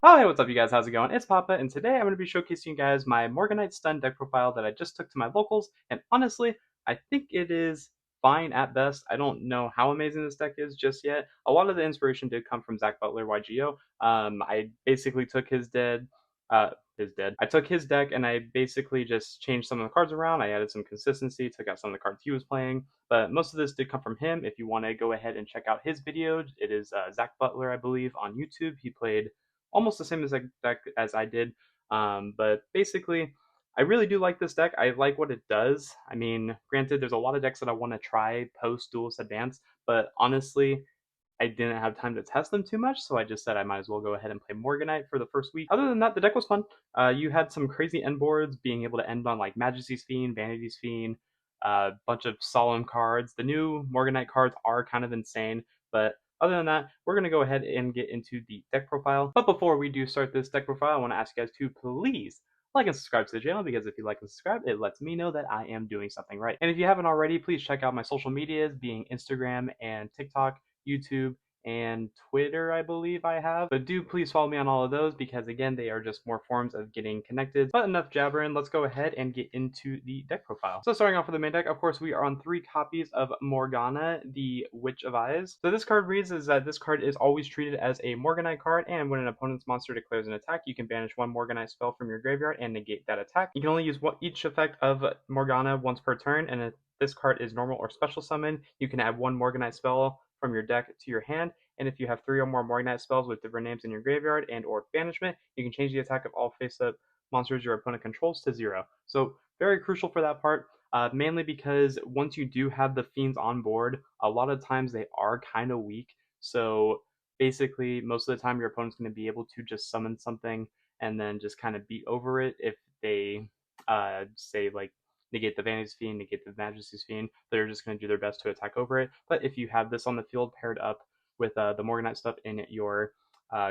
Oh, hey, what's up, you guys? How's it going? It's Papa, and today I'm going to be showcasing you guys my Morganite Stun deck profile that I just took to my locals, and honestly, I think it is fine at best. I don't know how amazing this deck is just yet. A lot of the inspiration did come from Zach Butler, YGO. I basically took I took his deck and I basically just changed some of the cards around. I added some consistency, took out some of the cards he was playing, but most of this did come from him. If you want to go ahead and check out his video, it is Zach Butler, I believe, on YouTube. He played almost the same exact deck as I did. But basically, I really do like this deck. I like what it does. I mean, granted, there's a lot of decks that I want to try post Duelist Advance, but honestly, I didn't have time to test them too much, so I just said I might as well go ahead and play Morganite for the first week. Other than that, the deck was fun. You had some crazy end boards, being able to end on like Majesty's Fiend, Vanity's Fiend, a bunch of solemn cards. The new Morganite cards are kind of insane, but other than that, we're going to go ahead and get into the deck profile. But before we do start this deck profile, I want to ask you guys to please like and subscribe to the channel, because if you like and subscribe, it lets me know that I am doing something right. And if you haven't already, please check out my social medias, being Instagram and TikTok, YouTube, and Twitter, I believe I have. But do please follow me on all of those, because again, they are just more forms of getting connected. But enough jabbering, let's go ahead and get into the deck profile. So starting off with the main deck, of course, we are on 3 copies of Morgana, the Witch of Eyes. So this card reads is that this card is always treated as a Morganite card, and when an opponent's monster declares an attack, you can banish 1 Morganite spell from your graveyard and negate that attack. You can only use each effect of Morgana once per turn, and if this card is normal or special summon, you can add 1 Morganite spell from your deck to your hand, and if you have 3 or more Morganite spells with different names in your graveyard and or banishment, you can change the attack of all face-up monsters your opponent controls to 0. So very crucial for that part, mainly because once you do have the fiends on board, a lot of times they are kind of weak. So basically, most of the time your opponent's going to be able to just summon something and then just kind of beat over it if they say like negate the Vanity's Fiend, negate the Majesty's Fiend. They're just going to do their best to attack over it. But if you have this on the field paired up with the Morganite stuff in your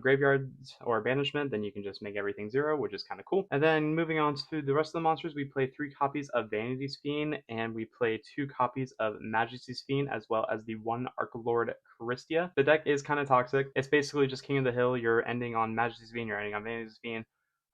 graveyards or banishment, then you can just make everything 0, which is kind of cool. And then moving on to the rest of the monsters, we play 3 copies of Vanity's Fiend, and we play 2 copies of Majesty's Fiend, as well as the 1 Archlord Charistia. The deck is kind of toxic. It's basically just King of the Hill. You're ending on Majesty's Fiend, you're ending on Vanity's Fiend.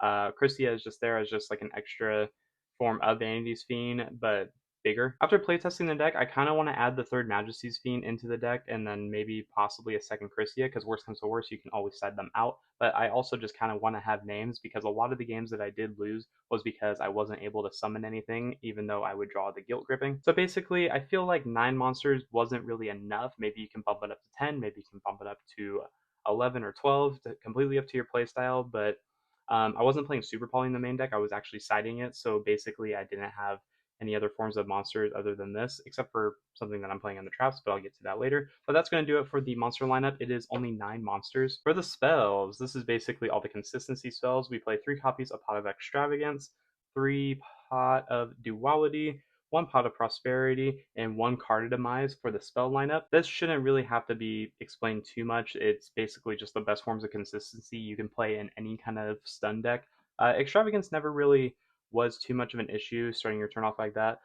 Charistia is just there as just like an extra form of Vanity's Fiend, but bigger. After playtesting the deck, I kind of want to add the 3rd Majesty's Fiend into the deck, and then maybe possibly a 2nd Christia, because worst comes to worst, you can always side them out. But I also just kind of want to have names, because a lot of the games that I did lose was because I wasn't able to summon anything, even though I would draw the Guilt Gripping. So basically, I feel like 9 monsters wasn't really enough. Maybe you can bump it up to 10, maybe you can bump it up to 11 or 12, completely up to your playstyle, but I wasn't playing Super Poly in the main deck, I was actually siding it, so basically I didn't have any other forms of monsters other than this, except for something that I'm playing on the traps, but I'll get to that later. But that's going to do it for the monster lineup. It is only 9 monsters. For the spells, this is basically all the consistency spells. We play 3 copies of Pot of Extravagance, 3 Pot of Duality, 1 Pot of Prosperity, and 1 Card of Demise for the spell lineup. This shouldn't really have to be explained too much. It's basically just the best forms of consistency you can play in any kind of stun deck. Extravagance never really was too much of an issue starting your turn off like that.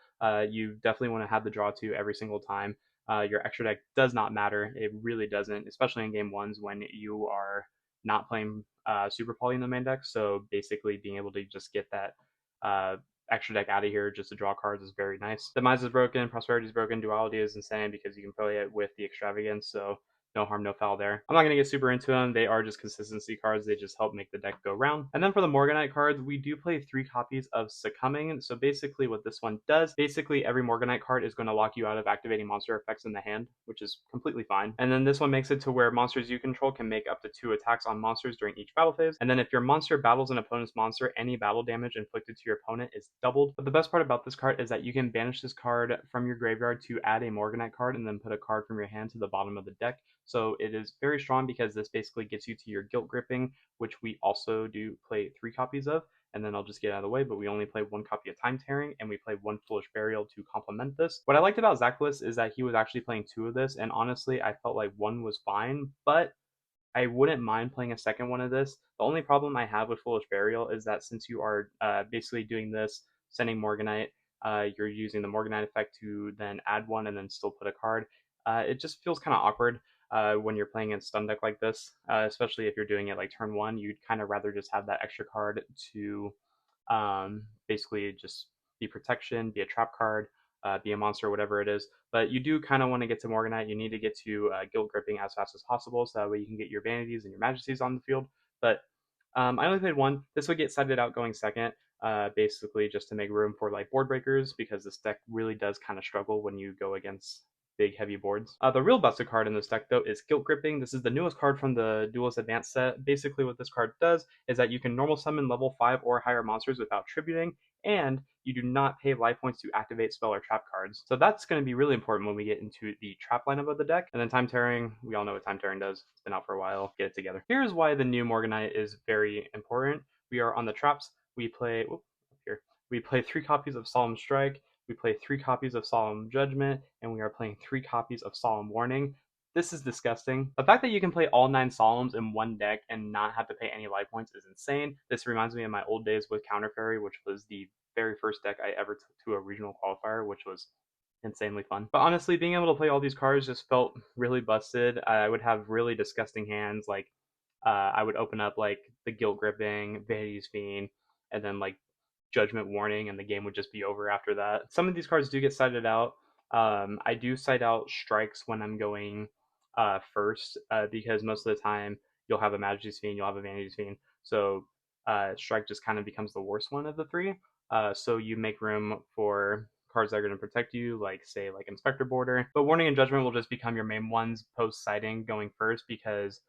You definitely want to have the draw to every single time. Your extra deck does not matter. It really doesn't, especially in game ones when you are not playing Super Poly in the main deck. So basically, being able to just get that extra deck out of here just to draw cards is very nice. Demise is broken, Prosperity is broken, Duality is insane because you can play it with the Extravagance. So no harm, no foul there. I'm not going to get super into them. They are just consistency cards. They just help make the deck go round. And then for the Morganite cards, we do play 3 copies of Succumbing. So basically what this one does, basically every Morganite card is going to lock you out of activating monster effects in the hand, which is completely fine. And then this one makes it to where monsters you control can make up to 2 attacks on monsters during each battle phase. And then if your monster battles an opponent's monster, any battle damage inflicted to your opponent is doubled. But the best part about this card is that you can banish this card from your graveyard to add a Morganite card and then put a card from your hand to the bottom of the deck. So it is very strong because this basically gets you to your Guilt Gripping, which we also do play 3 copies of. And then I'll just get out of the way, but we only play 1 copy of Time Tearing, and we play 1 Foolish Burial to complement this. What I liked about Zachless is that he was actually playing 2 of this, and honestly, I felt like 1 was fine, but I wouldn't mind playing a second one of this. The only problem I have with Foolish Burial is that since you are basically doing this, sending Morganite, you're using the Morganite effect to then add 1 and then still put a card. It just feels kind of awkward. when you're playing in stun deck like this, especially if you're doing it like turn one. You'd kind of rather just have that extra card to basically just be protection, be a trap card, be a monster, whatever it is. But you do kind of want to get to Morganite. You need to get to Guild Gripping as fast as possible, so that way you can get your Vanities and your Majesties on the field. But I only played one. This would get sided out going second, basically just to make room for like board breakers, because this deck really does kind of struggle when you go against big heavy boards. The real busted card in this deck though is Guilt Gripping. This is the newest card from the Duelist Advanced set. Basically what this card does is that you can normal summon level 5 or higher monsters without tributing, and you do not pay life points to activate spell or trap cards. So that's going to be really important when we get into the trap lineup of the deck. And then Time Tearing, we all know what Time Tearing does. It's been out for a while. Get it together. Here's why the new Morganite is very important. We are on the traps. We play, here. We play 3 copies of Solemn Strike, we play 3 copies of Solemn Judgment, and we are playing 3 copies of Solemn Warning. This is disgusting. The fact that you can play all 9 Solemns in one deck and not have to pay any life points is insane. This reminds me of my old days with Counter Fairy, which was the very first deck I ever took to a regional qualifier, which was insanely fun. But honestly, being able to play all these cards just felt really busted. I would have really disgusting hands, like I would open up like the Guilt Gripping, Vanity's Fiend, and then like Judgment Warning, and the game would just be over after that. Some of these cards do get sided out. I do side out strikes when I'm going first, because most of the time you'll have a Majesty's Fiend, you'll have a Vanity's Fiend. So strike just kind of becomes the worst one of the three. So you make room for cards that are going to protect you, like say like Inspector Border. But Warning and Judgment will just become your main ones post sighting going first, because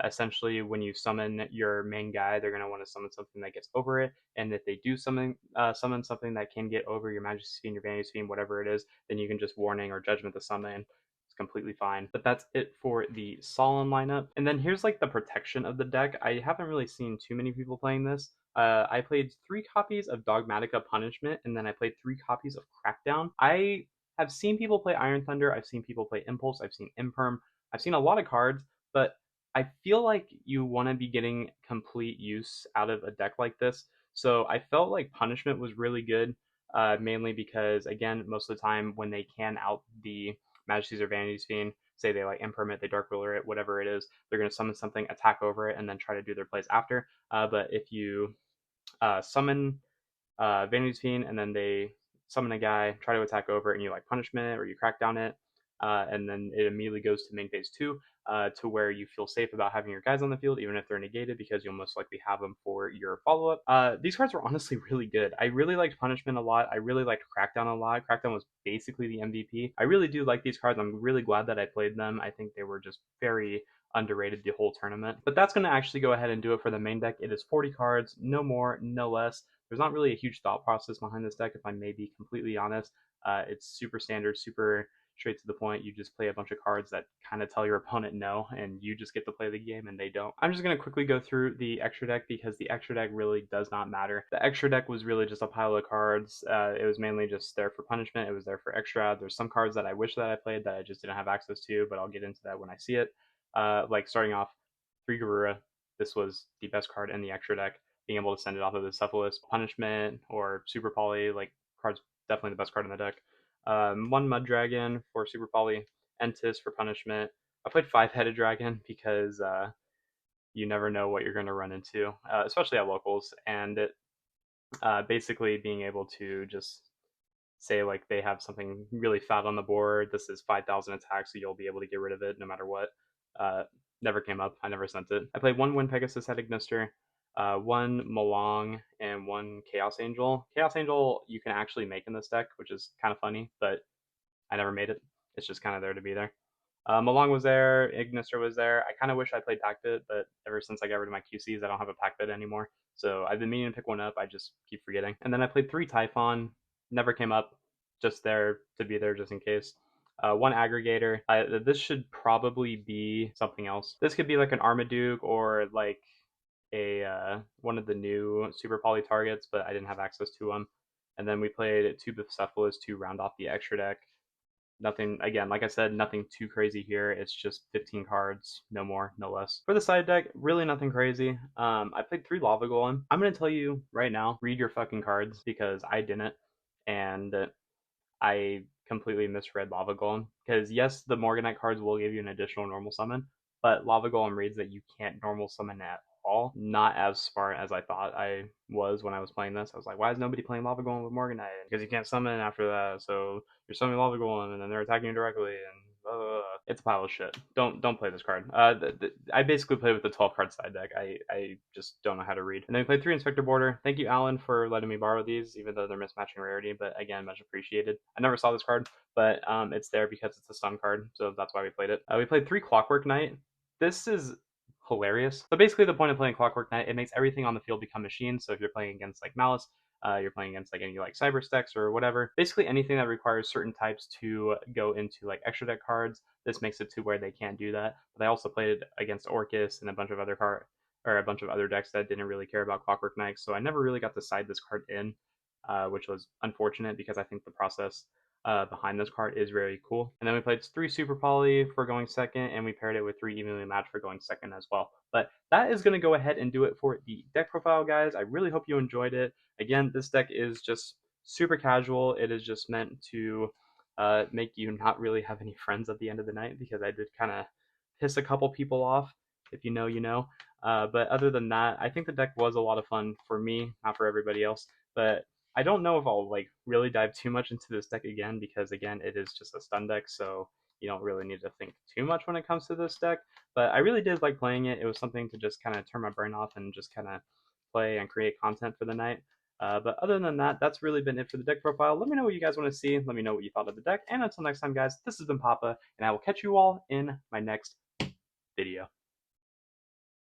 essentially when you summon your main guy, they're going to want to summon something that gets over it, and if they do summon something that can get over your Majesty's Fiend, your Vanity's Fiend, whatever it is, then you can just Warning or Judgment the summon. It's completely fine. But that's it for the Solemn lineup. And then here's like the protection of the deck. I haven't really seen too many people playing this. I played 3 copies of Dogmatica Punishment, and then I played 3 copies of Crackdown. I have seen people play Iron Thunder, I've seen people play Impulse, I've seen Imperm, I've seen a lot of cards, but I feel like you want to be getting complete use out of a deck like this. So I felt like Punishment was really good, mainly because, again, most of the time when they can out the Majesty's or Vanity's Fiend, say they like Impermit, they Dark Ruler it, whatever it is, they're going to summon something, attack over it, and then try to do their plays after. But if you summon Vanity's Fiend, and then they summon a guy, try to attack over it, and you like Punishment or you crack down it, and then it immediately goes to main phase 2, to where you feel safe about having your guys on the field, even if they're negated, because you'll most likely have them for your follow-up. These cards were honestly really good. I really liked Punishment a lot. I really liked Crackdown a lot. Crackdown was basically the MVP. I really do like these cards. I'm really glad that I played them. I think they were just very underrated the whole tournament. But that's going to actually go ahead and do it for the main deck. It is 40 cards, no more, no less. There's not really a huge thought process behind this deck, if I may be completely honest. It's super standard, super straight to the point. You just play a bunch of cards that kind of tell your opponent no, and you just get to play the game and they don't. I'm just going to quickly go through the extra deck, because the extra deck really does not matter. The extra deck was really just a pile of cards. It was mainly just there for punishment. It was there for extra. There's some cards that I wish that I played that I just didn't have access to, but I'll get into that when I see it. Like starting off, 3 Garura. This was the best card in the extra deck. Being able to send it off of the Cephalus, Punishment, or Super Poly, like cards definitely the best card in the deck. 1 Mud Dragon for Super Poly, Entis for Punishment. I played 5-Headed Dragon because you never know what you're going to run into, especially at locals, and it basically being able to just say like they have something really fat on the board. This is 5,000 attack, so you'll be able to get rid of it no matter what. Never came up. I never sent it. I played 1 Wind Pegasus Head Ignister, 1 Malong, and 1 Chaos Angel. Chaos Angel you can actually make in this deck, which is kind of funny, but I never made it. It's just kind of there to be there. Malong was there, Ignister was there. I kind of wish I played Pack Bit, but ever since I got rid of my QCs, I don't have a Pack Bit anymore. So I've been meaning to pick one up, I just keep forgetting. And then I played 3 Typhon, never came up, just there to be there just in case. 1 Aggregator. This should probably be something else. This could be like an Armaduke or like a one of the new Super Poly targets, but I didn't have access to them. And then we played 2 Bucephalus to round off the extra deck. Nothing, again, like I said, nothing too crazy here. It's just 15 cards, no more, no less. For the side deck, really nothing crazy. I played 3 Lava Golem. I'm going to tell you right now, read your fucking cards, because I didn't. And I completely misread Lava Golem because yes, the Morganite cards will give you an additional normal summon, but Lava Golem reads that you can't normal summon at all. Not as smart as I thought I was when I was playing this. I was like, why is nobody playing Lava Golem with Morganite? Because you can't summon after that, so you're summoning Lava Golem and then they're attacking you directly and blah, blah, blah. It's a pile of shit. Don't play this card. I basically play with the 12 card side deck. I just don't know how to read. And then we played 3 Inspector Border. Thank you, Alan, for letting me borrow these, even though they're mismatching rarity. But again, much appreciated. I never saw this card, but it's there because it's a stun card, so that's why we played it. We played 3 Clockwork Knight. This is hilarious. So basically, the point of playing Clockwork Knight, it makes everything on the field become machines. So if you're playing against like Malice, you're playing against like any like cyber stacks or whatever. Basically anything that requires certain types to go into like extra deck cards. This makes it to where they can't do that. But I also played against Orcus and a bunch of other a bunch of other decks that didn't really care about Clockwork Knight. So I never really got to side this card in, which was unfortunate because I think the process behind this card is very cool. And then we played 3 Super Poly for going second, and we paired it with 3 Evenly Matched for going second as well. But that is going to go ahead and do it for the deck profile, guys. I really hope you enjoyed it. Again, this deck is just super casual. It is just meant to make you not really have any friends at the end of the night, because I did kind of piss a couple people off. If you know, you know. But other than that, I think the deck was a lot of fun for me, not for everybody else. But I don't know if I'll like really dive too much into this deck again, because again, it is just a stun deck, so you don't really need to think too much when it comes to this deck. But I really did like playing it. It was something to just kind of turn my brain off and just kind of play and create content for the night. But other than that, that's really been it for the deck profile. Let me know what you guys want to see. Let me know what you thought of the deck. And until next time, guys, this has been Papa, and I will catch you all in my next video.